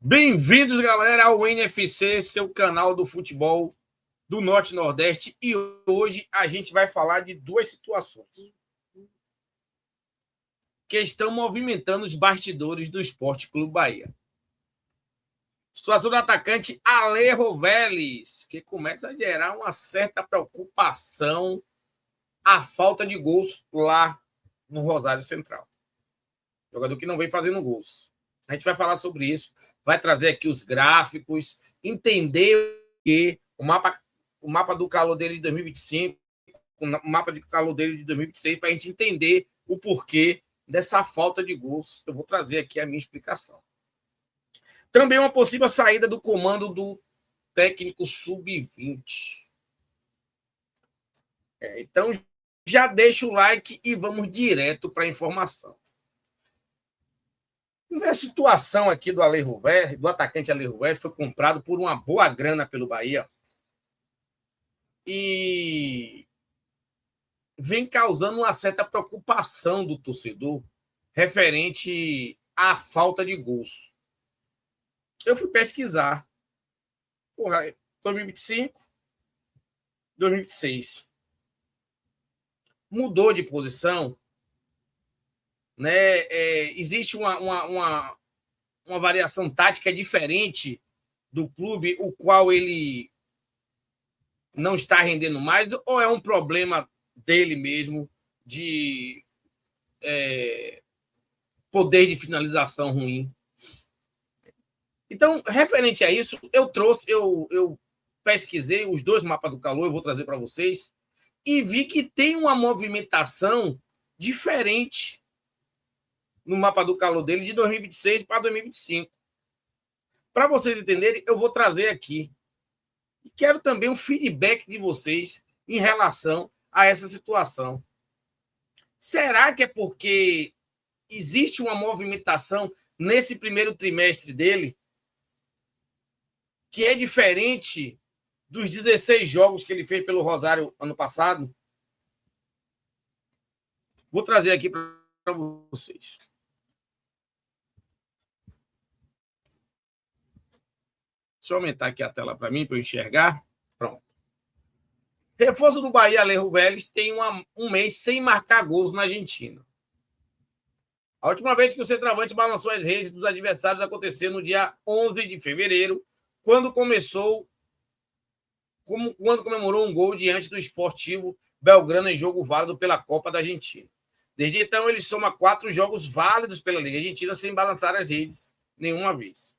Bem-vindos, galera, ao NFC, seu canal do futebol do Norte e Nordeste. E hoje a gente vai falar de duas situações que estão movimentando os bastidores do Esporte Clube Bahia. Situação do atacante Alejo Vélez, que começa a gerar uma certa preocupação a falta de gols lá no Rosário Central. Jogador que não vem fazendo gols. A gente vai falar sobre isso, vai trazer aqui os gráficos, entender que o mapa do calor dele de 2025, o mapa de calor dele de 2026, para a gente entender o porquê dessa falta de gols. Eu vou trazer aqui a minha explicação. Também uma possível saída do comando do técnico sub-20. Então, já deixa o like e vamos direto para a informação. A situação aqui do Alejo Vélez, do atacante Alejo Vélez, foi comprado por uma boa grana pelo Bahia e vem causando uma certa preocupação do torcedor referente à falta de gols. Eu fui pesquisar. 2025, 2026. Mudou de posição, né? Existe uma variação tática diferente do clube, o qual ele não está rendendo mais, ou é um problema dele mesmo de poder de finalização ruim? Então, referente a isso, eu pesquisei os dois mapas do calor, eu vou trazer para vocês, e vi que tem uma movimentação diferente no mapa do calor dele de 2026 para 2025. Para vocês entenderem, eu vou trazer aqui. E quero também um feedback de vocês em relação a essa situação. Será que é porque existe uma movimentação nesse primeiro trimestre dele que é diferente dos 16 jogos que ele fez pelo Rosário ano passado? Vou trazer aqui para vocês. Deixa eu aumentar aqui a tela para mim, para eu enxergar. Pronto. Reforço do Bahia, Alejo Vélez, tem um mês sem marcar gols na Argentina. A última vez que o centroavante balançou as redes dos adversários aconteceu no dia 11 de fevereiro, quando comemorou um gol diante do Sportivo Belgrano em jogo válido pela Copa da Argentina. Desde então, ele soma 4 jogos válidos pela Liga Argentina sem balançar as redes nenhuma vez.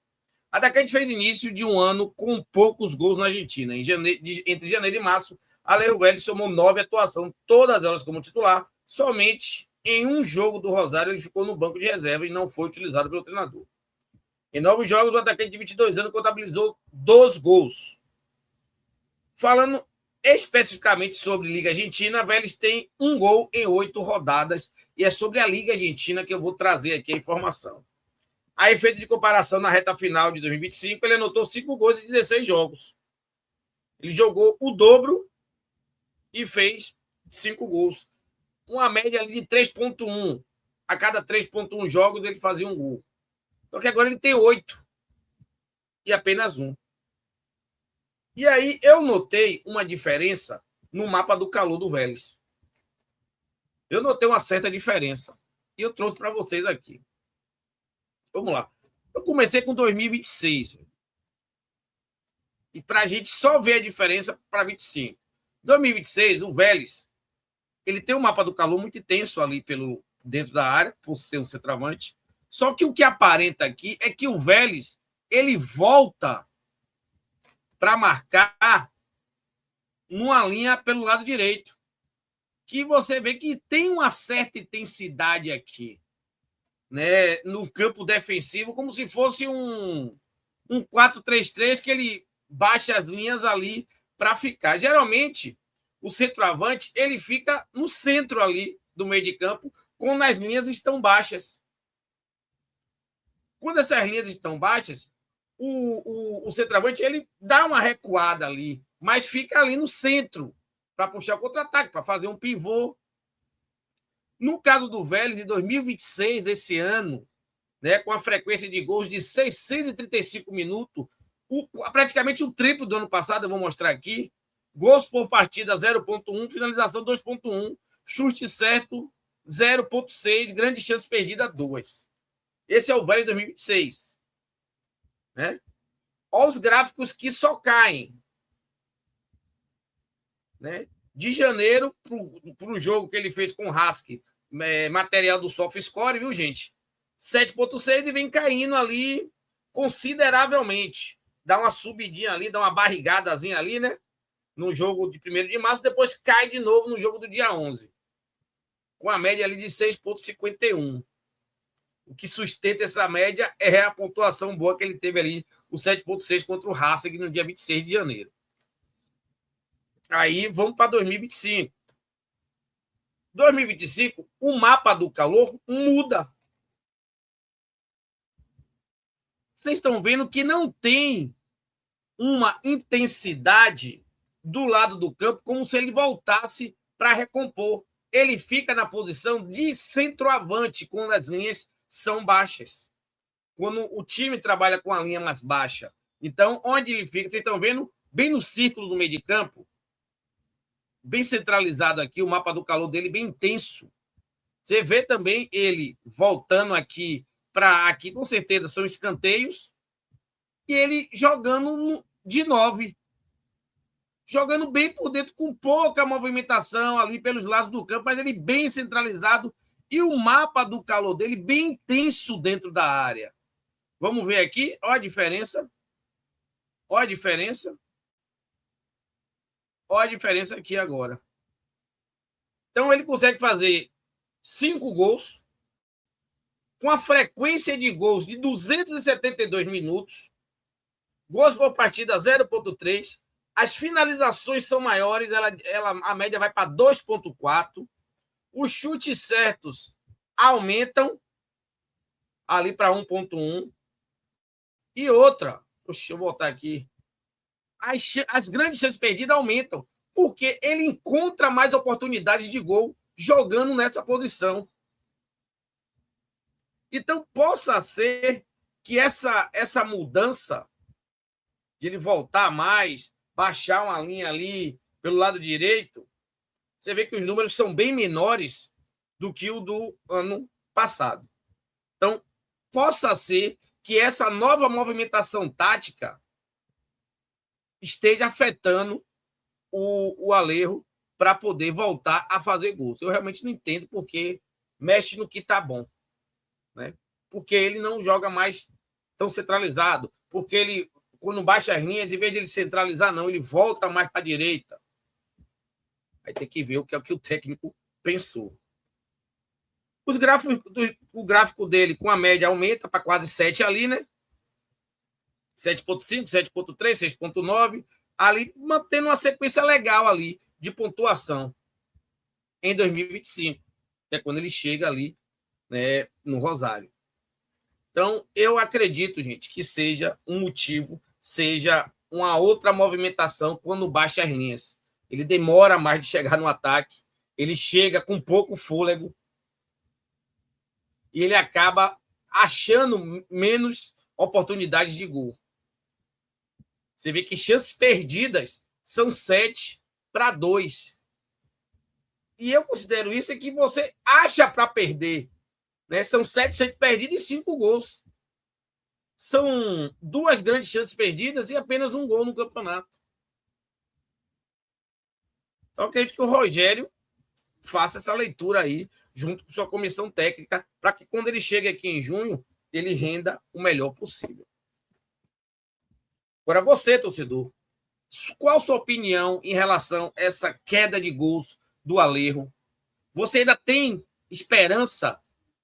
O atacante fez início de um ano com poucos gols na Argentina. Entre janeiro e março, Alejo Vélez somou 9 atuações, todas elas como titular. Somente em um jogo do Rosário ele ficou no banco de reserva e não foi utilizado pelo treinador. Em 9 jogos, o atacante de 22 anos contabilizou 2 gols. Falando especificamente sobre Liga Argentina, Vélez tem 1 gol em 8 rodadas e é sobre a Liga Argentina que eu vou trazer aqui a informação. A efeito de comparação, na reta final de 2025, ele anotou 5 gols em 16 jogos. Ele jogou o dobro e fez 5 gols. Uma média ali de 3,1. A cada 3,1 jogos, ele fazia um gol. Só que agora ele tem 8 e apenas 1. E aí eu notei uma diferença no mapa do calor do Vélez. Eu notei uma certa diferença. E eu trouxe para vocês aqui. Vamos lá. Eu comecei com 2026. E para a gente só ver a diferença para 25. 2026, o Vélez, ele tem um mapa do calor muito intenso ali dentro da área, por ser um centroavante. Só que o que aparenta aqui é que o Vélez, ele volta para marcar numa linha pelo lado direito. Que você vê que tem uma certa intensidade aqui, né, no campo defensivo, como se fosse um 4-3-3 que ele baixa as linhas ali para ficar. Geralmente, o centroavante ele fica no centro ali do meio de campo, quando as linhas estão baixas. Quando essas linhas estão baixas, o centroavante ele dá uma recuada ali, mas fica ali no centro para puxar o contra-ataque, para fazer um pivô. No caso do Vélez, de 2026, esse ano, né, com a frequência de gols de 635 minutos, praticamente o triplo do ano passado, eu vou mostrar aqui. Gols por partida 0,1, finalização 2,1, chute certo 0,6, grande chance perdida 2. Esse é o velho 2026. Né? Olha os gráficos que só caem. Né? De janeiro para o jogo que ele fez com o Husky, material do SofaScore, viu, gente? 7,6 e vem caindo ali consideravelmente. Dá uma subidinha ali, dá uma barrigadazinha ali, né? No jogo de 1º de março, depois cai de novo no jogo do dia 11. Com a média ali de 6,51. O que sustenta essa média é a pontuação boa que ele teve ali, o 7,6 contra o Racing no dia 26 de janeiro. Aí vamos para 2025. 2025, o mapa do calor muda. Vocês estão vendo que não tem uma intensidade do lado do campo como se ele voltasse para recompor. Ele fica na posição de centroavante quando as linhas são baixas. Quando o time trabalha com a linha mais baixa. Então, onde ele fica, vocês estão vendo, bem no círculo do meio de campo, bem centralizado aqui, o mapa do calor dele bem intenso. Você vê também ele voltando aqui para aqui, com certeza são escanteios, e ele jogando de 9. Jogando bem por dentro, com pouca movimentação ali pelos lados do campo, mas ele bem centralizado e o mapa do calor dele bem intenso dentro da área. Vamos ver aqui, olha a diferença. Olha a diferença. Olha a diferença aqui agora. Então, ele consegue fazer 5 gols, com a frequência de gols de 272 minutos, gols por partida 0,3, as finalizações são maiores, a média vai para 2,4, os chutes certos aumentam ali para 1,1, e outra, deixa eu voltar aqui, as grandes chances perdidas aumentam, porque ele encontra mais oportunidades de gol jogando nessa posição. Então, possa ser que essa mudança de ele voltar mais, baixar uma linha ali pelo lado direito, você vê que os números são bem menores do que o do ano passado. Então, possa ser que essa nova movimentação tática esteja afetando o Alejo para poder voltar a fazer gols. Eu realmente não entendo porque mexe no que está bom. Né? Porque ele não joga mais tão centralizado. Porque ele, quando baixa as linhas, em vez de ele centralizar, não, ele volta mais para a direita. Aí tem que ver o que é o que o técnico pensou. O gráfico dele com a média aumenta para quase 7 ali, né? 7,5, 7,3, 6,9, ali mantendo uma sequência legal ali de pontuação em 2025, que é quando ele chega ali, né, no Rosário. Então, eu acredito, gente, que seja um motivo, seja uma outra movimentação quando baixa as linhas. Ele demora mais de chegar no ataque, ele chega com pouco fôlego e ele acaba achando menos oportunidades de gol. Você vê que chances perdidas são 7-2. E eu considero isso é que você acha para perder. Né? São 7 chances perdidas e 5 gols. São 2 grandes chances perdidas e apenas 1 gol no campeonato. Então, eu acredito que o Rogério faça essa leitura aí, junto com sua comissão técnica, para que quando ele chegue aqui em junho, ele renda o melhor possível. Agora, você, torcedor, qual a sua opinião em relação a essa queda de gols do Alejo? Você ainda tem esperança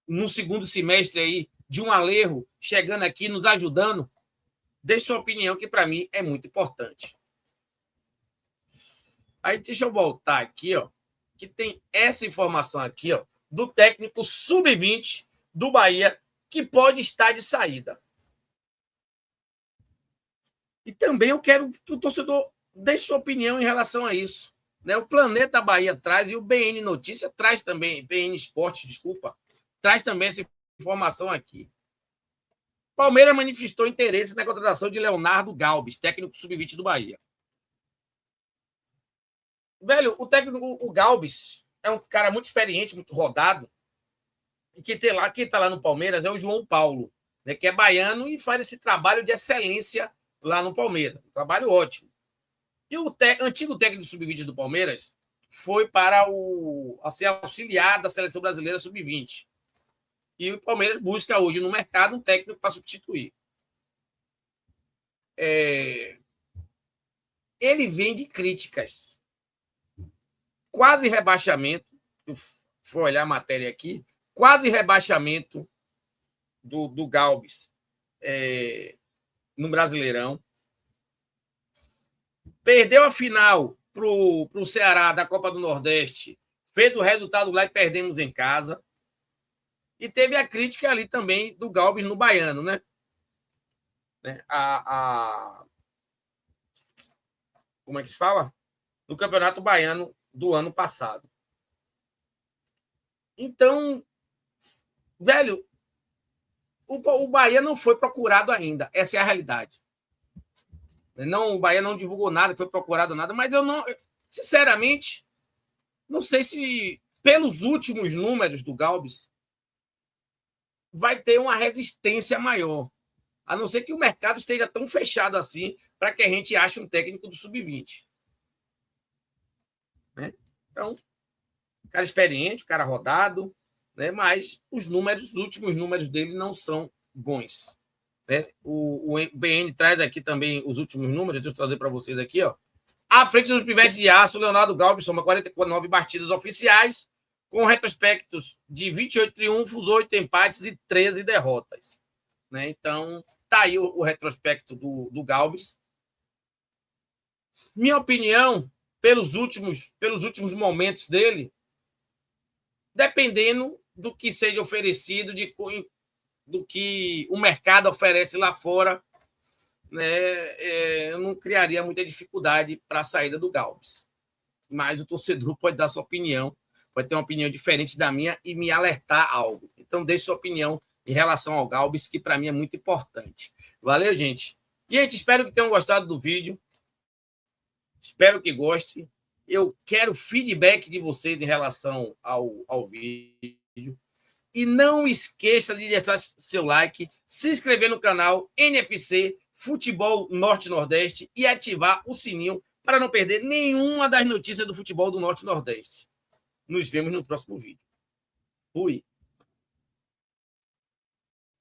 no segundo semestre aí de um Alejo chegando aqui, nos ajudando? Deixe sua opinião, que para mim é muito importante. Aí deixa eu voltar aqui, ó, que tem essa informação aqui, ó, do técnico sub-20 do Bahia, que pode estar de saída. E também eu quero que o torcedor deixe sua opinião em relação a isso. Né? O Planeta Bahia traz, e o BN Notícia traz também, BN Esporte, desculpa, traz também essa informação aqui. Palmeiras manifestou interesse na contratação de Leonardo Galbis, técnico sub-20 do Bahia. Velho, o técnico, o Galbis, é um cara muito experiente, muito rodado. E quem tá lá no Palmeiras é o João Paulo, né, que é baiano e faz esse trabalho de excelência lá no Palmeiras. Um trabalho ótimo. E o antigo técnico do sub-20 do Palmeiras foi para ser auxiliar da seleção brasileira sub-20. E o Palmeiras busca hoje no mercado um técnico para substituir. Ele vem de críticas. Quase rebaixamento. Eu vou olhar a matéria aqui. Quase rebaixamento do Galbis no Brasileirão. Perdeu a final para o Ceará da Copa do Nordeste. Feito o resultado lá e perdemos em casa. E teve a crítica ali também do Galbis no Baiano, né? Como é que se fala? Do Campeonato Baiano do ano passado. Então, velho, o Bahia não foi procurado ainda. Essa é a realidade. O Bahia não divulgou nada, foi procurado nada, mas eu não, sinceramente, não sei se pelos últimos números do Galbis vai ter uma resistência maior, a não ser que o mercado esteja tão fechado assim para que a gente ache um técnico do sub-20. Né? Então, cara experiente, cara rodado, né? Mas os últimos números dele não são bons. Né? O BN traz aqui também os últimos números, deixa eu trazer para vocês aqui. Ó. À frente dos pivetes de aço, o Leonardo Galbis soma 49 partidas oficiais, com retrospectos de 28 triunfos, 8 empates e 13 derrotas. Né? Então, tá aí o retrospecto do Galbis. Minha opinião, pelos últimos momentos dele, dependendo do que seja oferecido, do que o mercado oferece lá fora, né, eu não criaria muita dificuldade para a saída do Galbis. Mas o torcedor pode dar sua opinião, pode ter uma opinião diferente da minha e me alertar algo. Então, deixe sua opinião em relação ao Galbis, que para mim é muito importante. Valeu, gente? Gente, espero que tenham gostado do vídeo. Espero que gostem. Eu quero feedback de vocês em relação ao vídeo. E não esqueça de deixar seu like, se inscrever no canal NFC Futebol Norte-Nordeste e ativar o sininho para não perder nenhuma das notícias do futebol do Norte-Nordeste. Nos vemos no próximo vídeo. Fui!